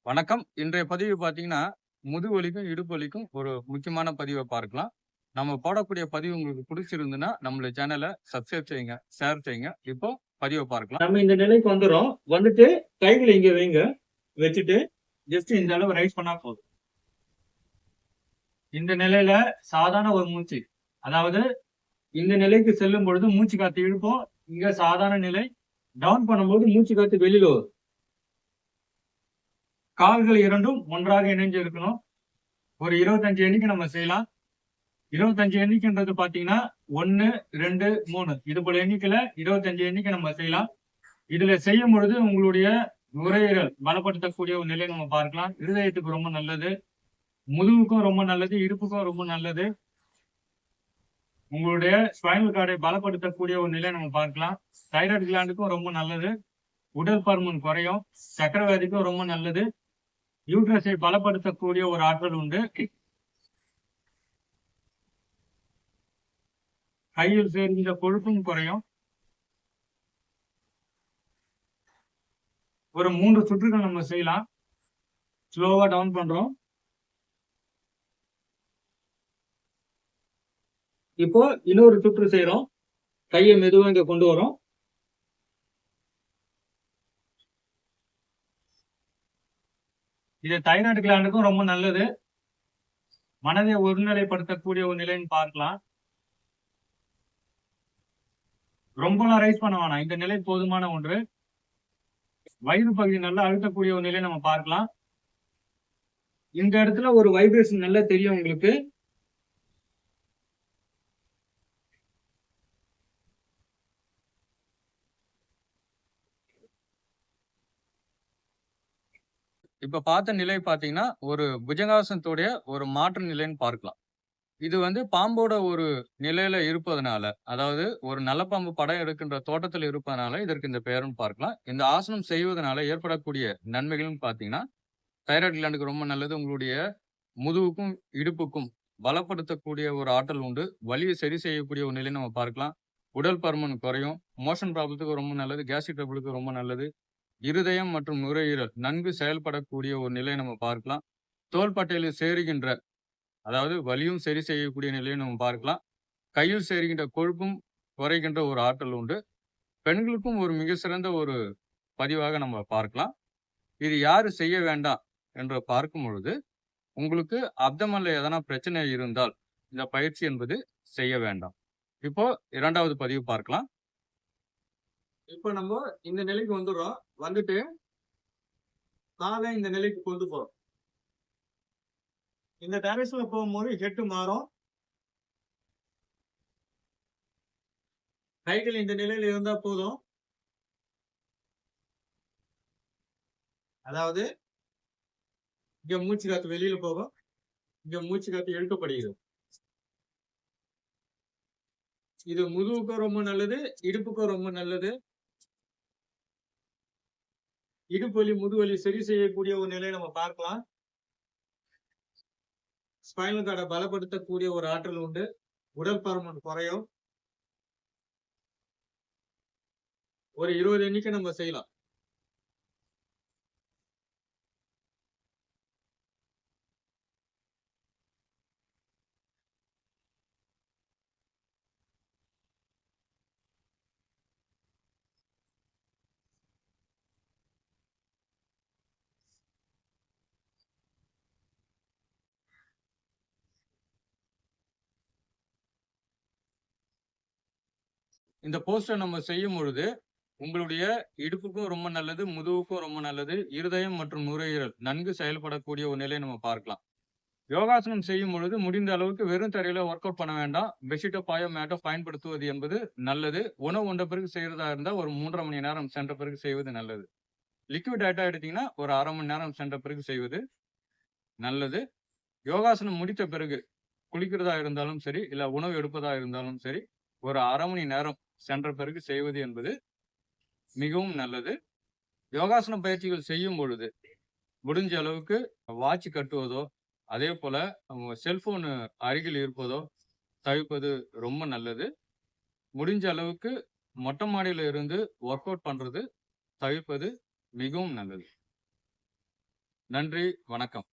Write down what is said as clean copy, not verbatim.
வணக்கம். இன்றைய பதிவு பார்த்தீங்கன்னா, முதுகு வலிக்கும், இடுப்பு வலிக்கும் ஒரு முக்கியமான பதிவ பார்க்கலாம். நம்ம போடக்கூடிய பதிவு உங்களுக்கு புடிச்சிருந்ததுன்னா, நம்மள சேனல சப்ஸ்கிரைப் செய்யுங்க, ஷேர் செய்யுங்க. இப்போ பதிவ பார்க்கலாம். நம்ம இந்த நிலைக்கு வந்துர்றோம். வந்துட்டு கைகள இங்க வைங்க. வச்சுட்டு ஜஸ்ட் இந்த அளவு ரைஸ் பண்ணா போதும். இந்த நிலையில சாதாரண ஒரு மூச்சு. அதாவது இந்த நிலைக்கு செல்லும் பொழுது மூச்சு காத்து இழுப்போம். இங்க சாதாரண நிலை. டவுன் பண்ணும்போது மூச்சு காத்து வெளியில வரும். கால்கள் 2ம் ஒன்றாக இணைஞ்சு இருக்கணும். ஒரு 25 எண்ணிக்கை நம்ம செய்யலாம். 25 எண்ணிக்கைன்றது பார்த்தீங்கன்னா, 1, 2, 3 இது போல எண்ணிக்கையில 25 எண்ணிக்கை நம்ம செய்யலாம். இதுல செய்யும் பொழுது உங்களுடைய நுரையீரல் பலப்படுத்தக்கூடிய ஒரு நிலையை நம்ம பார்க்கலாம். இருதயத்துக்கு ரொம்ப நல்லது. முதுகுக்கும் ரொம்ப நல்லது. இடுப்புக்கும் ரொம்ப நல்லது. உங்களுடைய ஸ்பைனல் கார்டை பலப்படுத்தக்கூடிய ஒரு நிலையை நம்ம பார்க்கலாம். தைராய்டு கிளாண்டுக்கும் ரொம்ப நல்லது. உடல் பருமன் குறையும். சர்க்கரை வியாதிக்கும் ரொம்ப நல்லது. யூட்ரஸை பலப்படுத்தக்கூடிய ஒரு ஆற்றல் உண்டு. கையில் சேர்ந்த கொழுப்பும் குறையும். ஒரு 3 சுற்றுகள் நம்ம செய்யலாம். ஸ்லோவா டவுன் பண்றோம். இப்போ இன்னொரு சுற்று செய்றோம். கைய மெதுவா இங்க கொண்டு வரோம். இது தைராய்டு கிளாண்டுக்கும் ரொம்ப நல்லது. மனதை ஒருநிலைப்படுத்தக்கூடிய ஒரு நிலைன்னு பார்க்கலாம். ரொம்பலாம் ரைஸ் பண்ண வேணாம். இந்த நிலை போதுமான ஒன்று. வயிறு பகுதி நல்லா அழுத்தக்கூடிய ஒரு நிலை நம்ம பார்க்கலாம். இந்த இடத்துல ஒரு வைப்ரேஷன் நல்லா தெரியும் உங்களுக்கு. இப்ப பார்த்த நிலை பார்த்தீங்கன்னா, ஒரு புஜங்காசனத்துடைய ஒரு மாற்று நிலைன்னு பார்க்கலாம். இது வந்து பாம்போட ஒரு நிலையில இருப்பதனால, அதாவது ஒரு நலப்பாம்பு படம் எடுக்கின்ற தோற்றத்தில் இருப்பதனால, இதற்கு இந்த பெயர்ன்னு பார்க்கலாம். இந்த ஆசனம் செய்வதனால ஏற்படக்கூடிய நன்மைகள்ன்னு பார்த்தீங்கன்னா, தைராய்டு கிளாண்டுக்கு ரொம்ப நல்லது. உங்களுடைய முதுகுக்கும், இடுப்புக்கும் பலப்படுத்தக்கூடிய ஒரு ஆற்றல் உண்டு. வலிய சரி செய்யக்கூடிய ஒரு நிலையை நம்ம பார்க்கலாம். உடல் பருமன் குறையும். மோஷன் ப்ராப்ளத்துக்கு ரொம்ப நல்லது. கேஸ்ட்ரிக் ட்ரபிளுக்கு ரொம்ப நல்லது. இருதயம் மற்றும் நுரையீரல் நன்கு செயல்படக்கூடிய ஒரு நிலையை நம்ம பார்க்கலாம். தோள்பட்டையில சேருகின்ற அதாவது வலியும் சரி செய்யக்கூடிய நிலையை நம்ம பார்க்கலாம். கையில் சேருகின்ற கொழுப்பும் குறைகின்ற ஒரு ஆற்றல் உண்டு. பெண்களுக்கும் ஒரு மிக சிறந்த ஒரு பதிவாக நம்ம பார்க்கலாம். இது யாரு செய்ய வேண்டாம் என்று பார்க்கும் பொழுது, உங்களுக்கு அப்டமன்ல எதனா பிரச்சனை இருந்தால், இந்த பயிற்சி என்பது செய்ய வேண்டாம். இப்போ 2வது பதிவு பார்க்கலாம். இப்போ நம்ம இந்த நிலைக்கு வந்துர்றோம். வந்துட்டு கால இந்த நிலைக்கு கொண்டு போறோம். இந்த டைரக்ஷன்ல போகும்போது ஹெட் மாறும். கைகள் இந்த நிலையில இருந்தா போதும். அதாவது இங்க மூச்சு காத்து வெளியில போகும். இங்க மூச்சு காத்து இழுக்கப்படுகிறது. இது முதுகுக்கும் ரொம்ப நல்லது. இடுப்புக்கும் ரொம்ப நல்லது. இடுப்பு வலி, முதுகு வலி சரி செய்யக்கூடிய ஒரு நிலையை நம்ம பார்க்கலாம். ஸ்பைனல் கார்ட பலப்படுத்தக்கூடிய ஒரு ஆற்றல் உண்டு. உடல் பருமன் குறையும். ஒரு 20 எண்ணிக்கை நம்ம செய்யலாம். இந்த போஸ்டர நம்ம செய்யும் பொழுது, உங்களுடைய இடுப்புக்கும் ரொம்ப நல்லது, முதுகுக்கும் ரொம்ப நல்லது. இருதயம் மற்றும் நுரையீரல் நன்கு செயல்படக்கூடிய ஒரு நிலையை நம்ம பார்க்கலாம். யோகாசனம் செய்யும் பொழுது முடிந்த அளவுக்கு வெறும் தரையில ஒர்க் அவுட் பண்ண வேண்டாம். பெட்ஷீட்டோ, பாயோ, மேட்டோ பயன்படுத்துவது என்பது நல்லது. உணவு உண்ட பிறகு செய்றதா இருந்தா ஒரு 3 1/2 மணி நேரம் சென்ற பிறகு செய்வது நல்லது. லிக்விட் டயட்டா எடுத்தீங்கன்னா, ஒரு 1/2 மணி நேரம் சென்ற பிறகு செய்வது நல்லது. யோகாசனம் முடித்த பிறகு குளிக்கிறதா இருந்தாலும் சரி, இல்ல உணவு எடுப்பதா இருந்தாலும் சரி, ஒரு 1/2 மணி நேரம் சென்ற பிறகு செய்வது என்பது மிகவும் நல்லது. யோகாசன பயிற்சிகள் செய்யும் பொழுது, முடிஞ்ச அளவுக்கு வாட்ச் கட்டுவதோ, அதேபோல செல்போன் அருகில் இருப்பதோ தவிர்ப்பது ரொம்ப நல்லது. முடிஞ்ச அளவுக்கு மொட்டை மாடியில இருந்து ஒர்க் அவுட் பண்றது தவிர்ப்பது மிகவும் நல்லது. நன்றி, வணக்கம்.